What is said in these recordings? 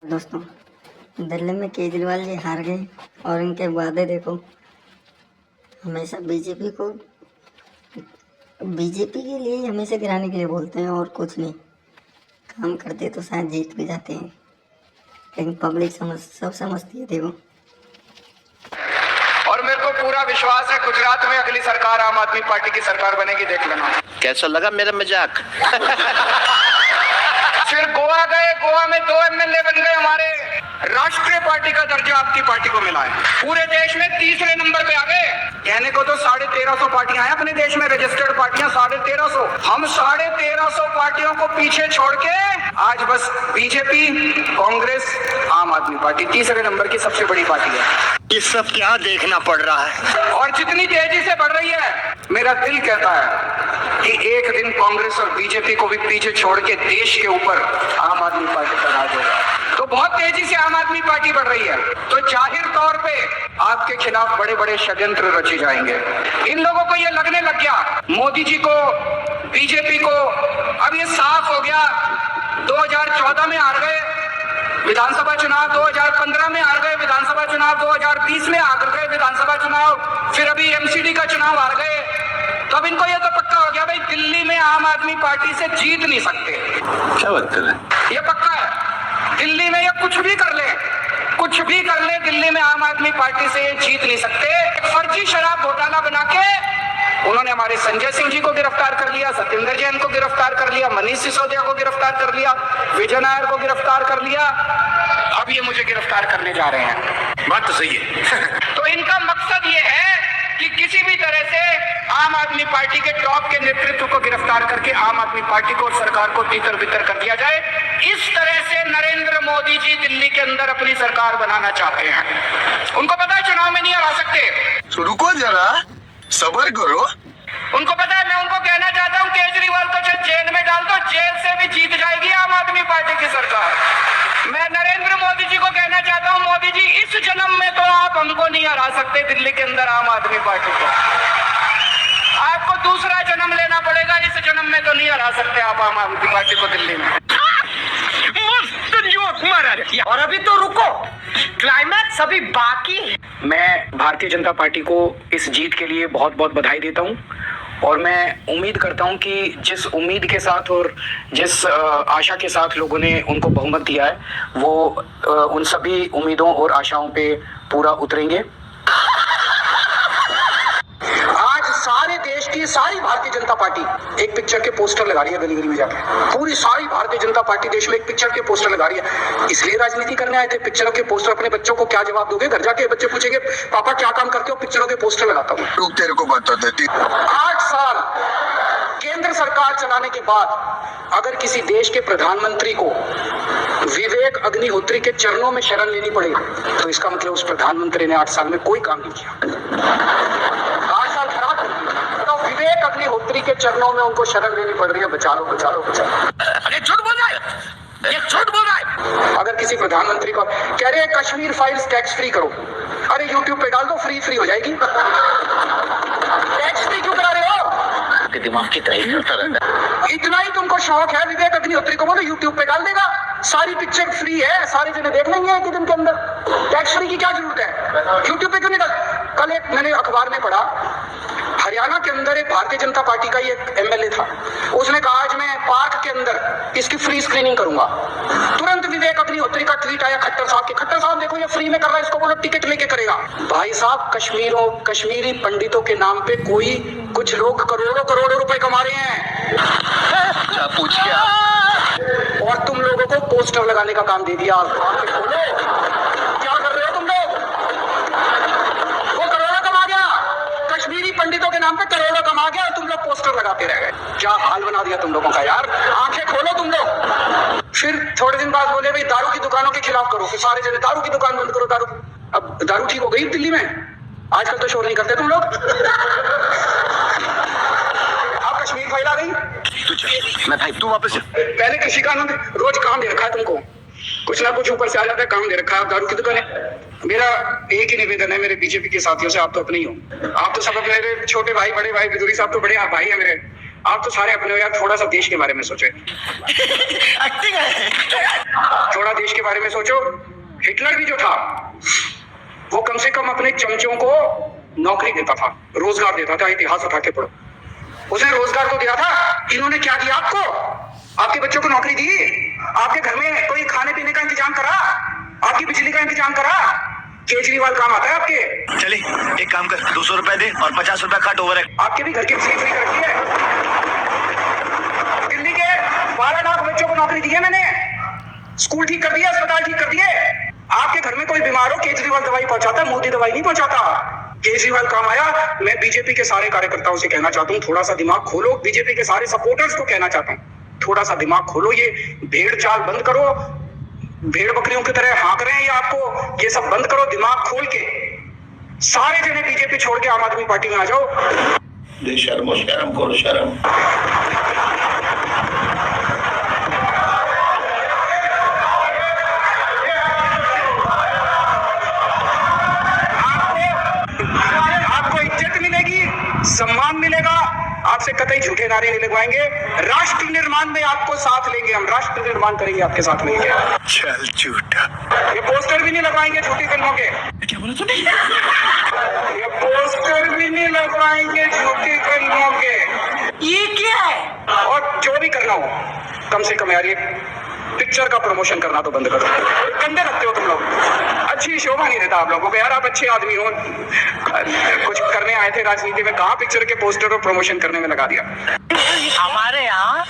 दोस्तों, दिल्ली में केजरीवाल जी हार गए और इनके वादे देखो। हमेशा बीजेपी के लिए हमेशा गिराने के लिए बोलते हैं और कुछ नहीं। काम करते तो शायद जीत भी जाते हैं, लेकिन पब्लिक सब समझती है। देखो, और मेरे को पूरा विश्वास है गुजरात में अगली सरकार आम आदमी पार्टी की सरकार बनेगी, देख लेना। कैसा लगा मेरा मजाक? फिर गोवा गए, गोवा में 2 एमएलए बन गए हमारे। राष्ट्रीय पार्टी का दर्जा आपकी पार्टी को मिला है। पूरे देश में तीसरे नंबर पे आ गए। कहने को तो 1350 पार्टियां हैं अपने देश में, रजिस्टर्ड पार्टियां 1350। हम 1350 पार्टियों को पीछे छोड़ के आज बस बीजेपी, कांग्रेस, आम आदमी पार्टी तीसरे नंबर की सबसे बड़ी पार्टी है। ये सब क्या देखना पड़ रहा है? और जितनी तेजी से बढ़ रही है, मेरा दिल कहता है कि एक दिन कांग्रेस और बीजेपी को भी पीछे छोड़ के देश के ऊपर आम आदमी पार्टी का राज होगा। तो बहुत तेजी से आम आदमी पार्टी बढ़ रही है, तो जाहिर तौर पे आपके खिलाफ बड़े बड़े षड्यंत्र रचे जाएंगे। इन लोगों को ये लगने लग गया, मोदी जी को, बीजेपी को, अब ये साफ हो गया। 2014 में हार गए विधानसभा चुनाव, 2015 में हार गए विधानसभा चुनाव, 2020 में हार गए विधानसभा चुनाव, फिर अभी एमसीडी का चुनाव हार गए। तो अब इनको ये तो पक्का हो गया भाई, दिल्ली में आम आदमी पार्टी से जीत नहीं सकते। क्या बात कर रहे हैं? ये पक्का है। दिल्ली में ये कुछ भी कर ले, कुछ भी कर ले, दिल्ली में आम आदमी पार्टी से ये जीत नहीं सकते। फर्जी शराब घोटाला बना के उन्होंने हमारे संजय सिंह जी को गिरफ्तार कर लिया, सत्येंद्र जैन को गिरफ्तार कर लिया, मनीष सिसोदिया को गिरफ्तार कर लिया, विजय नायर को गिरफ्तार कर लिया। अब ये मुझे गिरफ्तार करने जा रहे हैं। बात तो सही है। तो इनका मकसद ये है कि किसी भी तरह से आम आदमी पार्टी के टॉप के नेतृत्व को गिरफ्तार करके आम आदमी पार्टी को और सरकार को तितर बितर कर दिया जाए। इस तरह से नरेंद्र मोदी जी दिल्ली के अंदर अपनी सरकार बनाना चाहते हैं। उनको पता है चुनाव में नहीं हरा सकते। रुको जरा, सब्र करो। उनको पता है, मैं उनको कहना चाहता हूं केजरीवाल को जेल में डाल दो, जेल से भी जीत जाएगी आम आदमी पार्टी की सरकार। मैं नरेंद्र मोदी जी को कहना चाहता हूं, मोदी जी इस जन्म में तो आप हमको नहीं हरा सकते दिल्ली के अंदर आम आदमी पार्टी को। आपको दूसरा जन्म लेना पड़ेगा, इस जन्म में तो नहीं हरा सकते आप आम आदमी पार्टी को दिल्ली में। मस्त जोक मारा रे। और अभी तो रुको, क्लाइमैक्स अभी बाकी है। मैं भारतीय जनता पार्टी को इस जीत के लिए बहुत बहुत बधाई देता हूं और मैं उम्मीद करता हूं कि जिस उम्मीद के साथ और जिस आशा के साथ लोगों ने उनको बहुमत दिया है, वो उन सभी उम्मीदों और आशाओं पे पूरा उतरेंगे। आज सारे देश की सारी भारतीय जनता पार्टी एक पिक्चर के पोस्टर लगा रही है गली गली में जाके। पूरी सारी भारतीय जनता पार्टी देश में एक पिक्चर के पोस्टर लगा रही है। इसलिए राजनीति करने आए थे। पिक्चरों के पोस्टर, अपने बच्चों को क्या जवाब दोगे? घर जाके बच्चे पूछेंगे पापा क्या काम करते हो? पिक्चरों के पोस्टर लगाता हूँ। रुक, तेरे को बता देती। 8 साल केंद्र सरकार चलाने के बाद अगर किसी देश के प्रधानमंत्री को विवेक अग्निहोत्री के चरणों में शरण लेनी पड़े, तो इसका मतलब उस प्रधानमंत्री ने 8 साल में कोई काम नहीं किया। 8 साल खराब, तो विवेक अग्निहोत्री के चरणों में उनको शरण लेनी पड़ रही है, बचा लो बचा लो बचा लो। अरे झूठ बोल रहा है, ये झूठ बोल रहा है। अगर किसी प्रधानमंत्री को कह रहे हैं कश्मीर फाइल्स टैक्स फ्री करो, अरे यूट्यूब पे डाल दो, फ्री हो जाएगी। टैक्स फ्री क्यों करा रहे हो? दिमाग की तरीफ करता रहता है। इतना ही तुमको शौक है, विवेक अग्निहोत्री को बोलो यूट्यूब पे डाल देगा, सारी पिक्चर फ्री है, सारे जने देख लेंगे एक दिन के अंदर। टैक्स फ्री की क्या जरूरत है? यूट्यूब पे क्यों नहीं डाल? कल एक मैंने अखबार में पढ़ा, हरियाणा के अंदर एक भारतीय जनता पार्टी का एक एमएलए था। उसने कहा आज मैं पार्क के अंदर इसकी फ्री स्क्रीनिंग करूंगा। तुरंत विवेक अग्निहोत्री का ट्वीट आया खट्टर साहब के, खट्टर साहब देखो ये फ्री में कर रहा है, इसको बोलो टिकट लेके करेगा। भाई साहब, कश्मीरी पंडितों के नाम पे कोई कुछ लोग करोड़ों करोड़ों रुपए कमा रहे हैं। क्या पूछ क्या? और तुम लोगों को पोस्टर लगाने का काम दे दिया। क्या कर रहे हो तुम लोग? वो करोड़ों कमा गया, कश्मीरी पंडितों के नाम पे करोड़ों कमा गया और तुम लोग पोस्टर लगाते रह गए। क्या हाल बना दिया तुम लोगों का यार। आंखें खोलो तुम लोग। फिर थोड़े दिन बाद बोले भाई दारू की दुकानों के खिलाफ करो, फिर सारे जने दारू की दुकान बंद करो। दारू, अब दारू ठीक हो गई दिल्ली में? आजकल तो शोर नहीं करते तुम लोग। अब कश्मीर फाइल आ गई। मैं भाई, तू वापस जा। पहले कृषि कानून, रोज काम दे रखा है तुमको, कुछ ना कुछ ऊपर से आ जाता है, काम दे रखा है। दारू की दुकान है। मेरा एक ही निवेदन है मेरे बीजेपी के साथियों से, आप तो अपने ही हो, आप तो सब अपने छोटे भाई बड़े भाई, बिदुरी साहब तो बड़े भाई है मेरे, आप तो सारे अपने हो यार, थोड़ा सा देश के बारे में सोचो। एक्टिंग है। थोड़ा देश के बारे में सोचो। हिटलर भी जो था वो कम से कम अपने चमचों को नौकरी देता था, रोजगार देता था। इतिहास उठा के पढ़ो, उसने रोजगार तो दिया था। इन्होंने क्या दिया आपको? आपके बच्चों को नौकरी दी, आपके घर में कोई खाने पीने का इंतजाम करा, आपकी बिजली का इंतजाम करा। केजरीवाल काम आता है आपके? चले एक काम कर, 200 रुपए दे और 50 रुपए कट ओवर है। आपके भी घर की बिजली फ्री कर रखी है। दिल्ली के 12 लाख बच्चों को नौकरी दी है मैंने, स्कूल ठीक कर दिया, अस्पताल ठीक कर दिए। आपके घर में कोई बीमार हो, केजरीवाल दवाई पहुंचाता है, मोदी दवाई नहीं पहुंचाता। केजरीवाल काम आया। मैं बीजेपी के सारे कार्यकर्ताओं से कहना चाहता हूँ, थोड़ा सा दिमाग खोलो। बीजेपी के सारे सपोर्टर्स को कहना चाहता हूँ, थोड़ा सा दिमाग खोलो। ये भेड़ चाल बंद करो, भेड़ बकरियों की तरह हाँक रहे हैं ये आपको, ये सब बंद करो। दिमाग खोल के सारे जने बीजेपी छोड़ के आम आदमी पार्टी में आ जाओ। शर्म शर्म करो, शर्म। आपको इज्जत मिलेगी, सम्मान मिलेगा, आपसे कतई झूठे नारे नहीं लगवाएंगे। राष्ट्र निर्माण में आपको साथ लेंगे, हम राष्ट्र निर्माण करेंगे आपके साथ मिलके। चल झूठा। ये पोस्टर भी नहीं लगवाएंगे झूठी फिल्मों के। क्या बोला तूने? ये पोस्टर भी नहीं लगवाएंगे झूठी फिल्मों के। ये क्या है? और जो भी करना हो, कम से कम यार ये पिक्चर का प्रमोशन करना तो बंद करो। गंदे लगते हो तुम लोग, अच्छी शोभा नहीं देता आप लोगों को यार। आप अच्छे आदमी हो, कुछ करने आए थे राजनीति में, कहाँ पिक्चर के पोस्टर और प्रमोशन करने में लगा दिया। हमारे यहाँ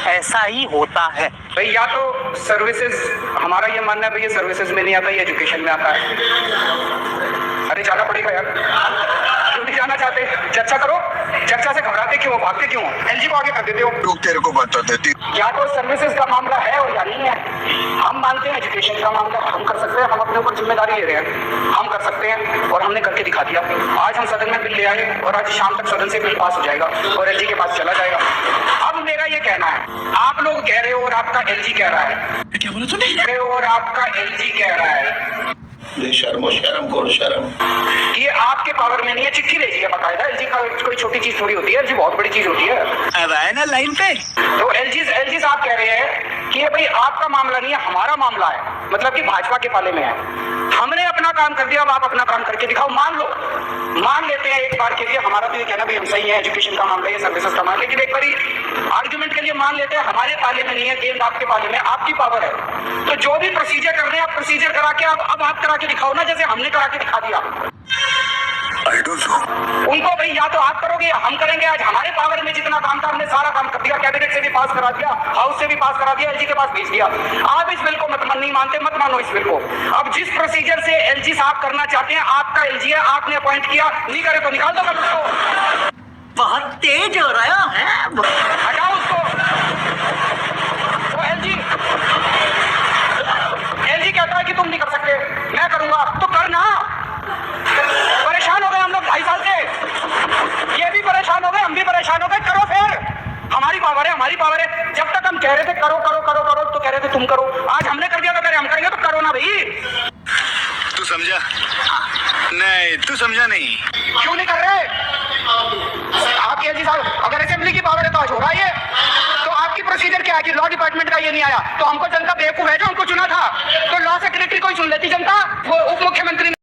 ऐसा ही होता है भाई, या तो सर्विसेज, हमारा ये मानना है भाई ये सर्विसेज में नहीं आता, ये एजुकेशन में आता है। अरे जाना पड़ेगा यार, क्यों नहीं जाना चाहते? चर्चा करो, चर्चा से घबराते क्यों, भागते क्यों? एलजी को आगे कर देते हो। लोग तेरे को बता देती। या तो सर्विसेज का मामला है और या नहीं है। हम मानते हैं एजुकेशन का मामला हम कर सकते हैं, हम अपने ऊपर जिम्मेदारी ले रहे हैं, हम कर सकते हैं और हमने करके दिखा दिया। आज हम सदन में बिल ले आए और आज शाम तक सदन से बिल पास हो जाएगा और एलजी के पास चला जाएगा। अब मेरा ये कहना है, आप लोग कह रहे हो और आपका एलजी कह रहा है। क्या बोला तूने? कह रहे हो और आपका एलजी कह रहा है। शर्म शर्म करो, शर्म। ये आपके पावर में नहीं है, चिट्ठी भेजी है बकायदा। एलजी का कोई छोटी चीज थोड़ी होती है, एलजी बहुत बड़ी चीज होती है। अब आए ना लाइन पे। तो एलजी साहब कह रहे हैं कि ये भाई आपका मामला नहीं है, हमारा मामला है, मतलब कि भाजपा के पाले में है। हमने अपना काम कर दिया, अब आप अपना काम करके दिखाओ। मान लो, मान लेते हैं एक बार के लिए, हमारा तो ये कहना भाई हम सही है, एजुकेशन का मामला है, सर्विसेज का मामला, लेकिन एक बारी आर्ग्यूमेंट के लिए मान लेते हैं हमारे पाले में नहीं है, गेंद आपके पाले में, आपकी पावर है। तो जो भी प्रोसीजर कर रहे हैं आप प्रोसीजर करा के अब आप करा के दिखाओ ना, जैसे हमने करा के दिखा दिया। I don't know। उनको भाई या तो आप करोगे या हम करेंगे। आज हमारे पावर में जितना काम था हमने सारा काम कर दिया, कैबिनेट से भी पास करा दिया, हाउस से भी पास करा दिया, एलजी के पास भेज दिया। आप इस बिल को नहीं मानते, मत मानो इस बिल को। अब जिस प्रोसीजर से एलजी साहब करना चाहते हैं, आपका एलजी है, आपने अपॉइंट किया, नहीं करे तो निकाल दो कल उसको। बहुत तेज हो रहा है। हटाओ उसको। तो एलजी कहता है कि तुम नहीं कर सकते, मैं करूंगा, तो करना। परेशान हो गए हम लोग 2.5 साल से, ये भी परेशान हो गए, हम भी परेशान हो गए। करो फिर, हमारी पावर है, हमारी पावर है। जब तक हम कह रहे थे करो करो करो करो तो कह रहे थे तुम करो, आज हमने कर दिया तो कह रहे हम करेंगे, तो करो ना भाई। तू समझा? नहीं तू समझा नहीं। क्यों नहीं कर रहे? आपके एलजी साहब अगर असेंबली की पावर है तो आज हो रहा है ये। तो आपकी प्रोसीजर क्या है कि लॉ डिपार्टमेंट का ये नहीं आया तो हमको जनता बेवकूफ है जो हमको चुना था, तो लॉ सेक्रेटरी को ही सुन लेती जनता, वो उप मुख्यमंत्री